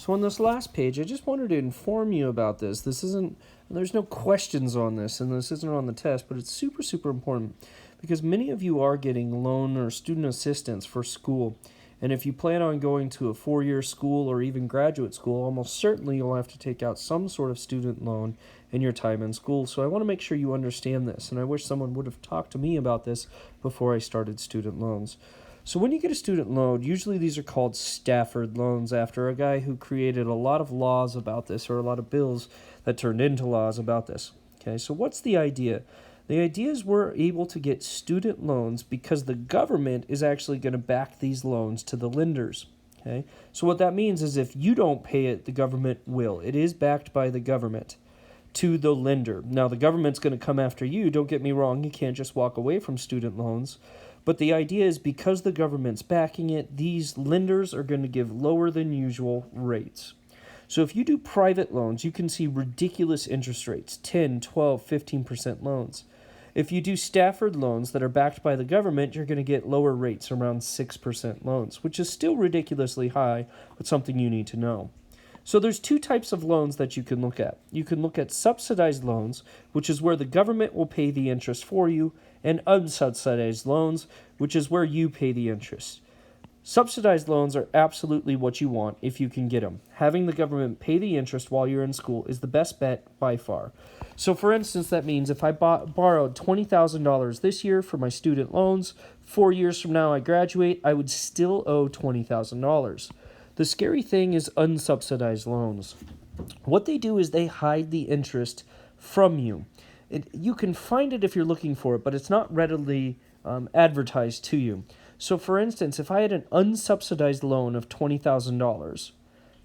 So on this last page, I just wanted to inform you about this. There's no questions on this, and this isn't on the test, but it's super, super important because many of you are getting loan or student assistance for school. And if you plan on going to a 4-year school or even graduate school, almost certainly you'll have to take out some sort of student loan in your time in school. So I want to make sure you understand this, and I wish someone would have talked to me about this before I started student loans. So when you get a student loan, usually these are called Stafford loans after a guy who created a lot of laws about this, or a lot of bills that turned into laws about this. Okay, so what's the idea? The idea is we're able to get student loans because the government is actually going to back these loans to the lenders. Okay, so what that means is if you don't pay it, the government will. It is backed by the government to the lender. Now, the government's going to come after you. Don't get me wrong. You can't just walk away from student loans. But the idea is because the government's backing it, these lenders are going to give lower than usual rates. So if you do private loans, you can see ridiculous interest rates, 10, 12, 15% loans. If you do Stafford loans that are backed by the government, you're going to get lower rates, around 6% loans, which is still ridiculously high, but something you need to know. So there's two types of loans that you can look at. You can look at subsidized loans, which is where the government will pay the interest for you, and unsubsidized loans, which is where you pay the interest. Subsidized loans are absolutely what you want if you can get them. Having the government pay the interest while you're in school is the best bet by far. So for instance, that means if I borrowed $20,000 this year for my student loans, 4 years from now I graduate, I would still owe $20,000. The scary thing is unsubsidized loans. What they do is they hide the interest from you. You can find it if you're looking for it, but it's not readily advertised to you. So for instance, if I had an unsubsidized loan of $20,000,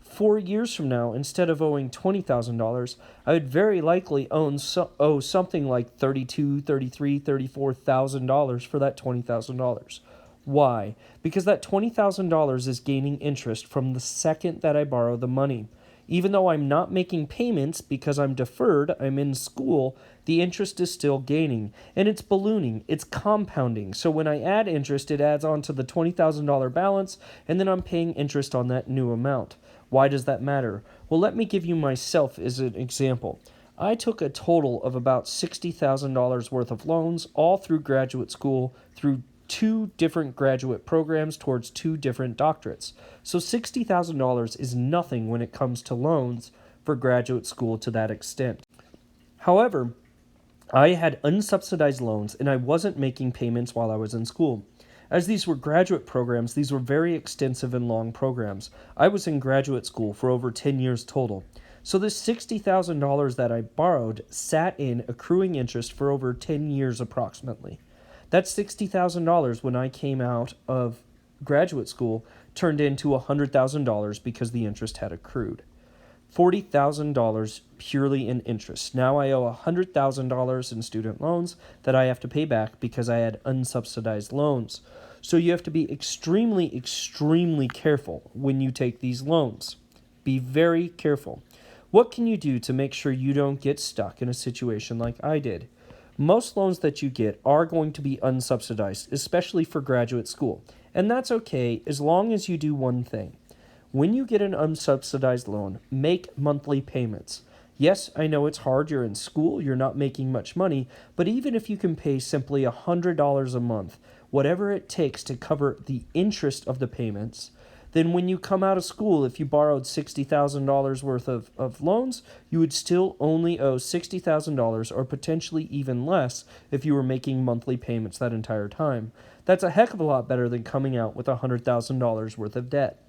4 years from now, instead of owing $20,000, I would very likely owe something like $32,000, $33,000, $34,000 for that $20,000. Why? Because that $20,000 is gaining interest from the second that I borrow the money. Even though I'm not making payments because I'm deferred, I'm in school, the interest is still gaining. And it's ballooning, it's compounding. So when I add interest, it adds on to the $20,000 balance, and then I'm paying interest on that new amount. Why does that matter? Well, let me give you myself as an example. I took a total of about $60,000 worth of loans all through graduate school, through 2 different graduate programs towards 2 different doctorates. So $60,000 is nothing when it comes to loans for graduate school to that extent. However, I had unsubsidized loans and I wasn't making payments while I was in school. As these were graduate programs, these were very extensive and long programs. I was in graduate school for over 10 years total. So this $60,000 that I borrowed sat in accruing interest for over 10 years approximately. That $60,000 when I came out of graduate school turned into $100,000 because the interest had accrued. $40,000 purely in interest. Now I owe $100,000 in student loans that I have to pay back because I had unsubsidized loans. So you have to be extremely, extremely careful when you take these loans. Be very careful. What can you do to make sure you don't get stuck in a situation like I did? Most loans that you get are going to be unsubsidized, especially for graduate school. And that's okay as long as you do one thing. When you get an unsubsidized loan, make monthly payments. Yes, I know it's hard. You're in school. You're not making much money. But even if you can pay simply $100 a month, whatever it takes to cover the interest of the payments, then when you come out of school, if you borrowed $60,000 worth of loans, you would still only owe $60,000 or potentially even less if you were making monthly payments that entire time. That's a heck of a lot better than coming out with $100,000 worth of debt.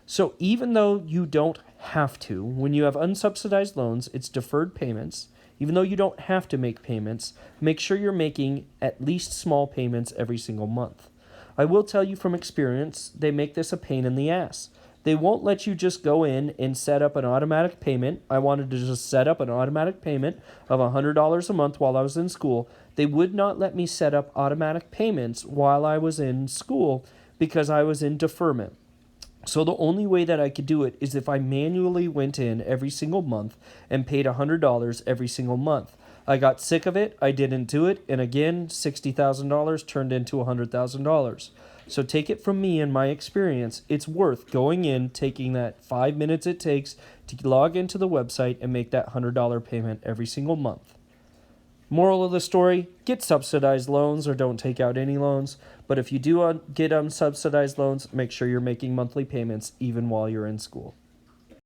So even though you don't have to, when you have unsubsidized loans, it's deferred payments. Even though you don't have to make payments, make sure you're making at least small payments every single month. I will tell you from experience, they make this a pain in the ass. They won't let you just go in and set up an automatic payment. I wanted to just set up an automatic payment of $100 a month while I was in school. They would not let me set up automatic payments while I was in school because I was in deferment. So the only way that I could do it is if I manually went in every single month and paid $100 every single month. I got sick of it, I didn't do it, and again, $60,000 turned into $100,000. So take it from me and my experience. It's worth going in, taking that 5 minutes it takes to log into the website and make that $100 payment every single month. Moral of the story, get subsidized loans or don't take out any loans. But if you do get unsubsidized loans, make sure you're making monthly payments even while you're in school.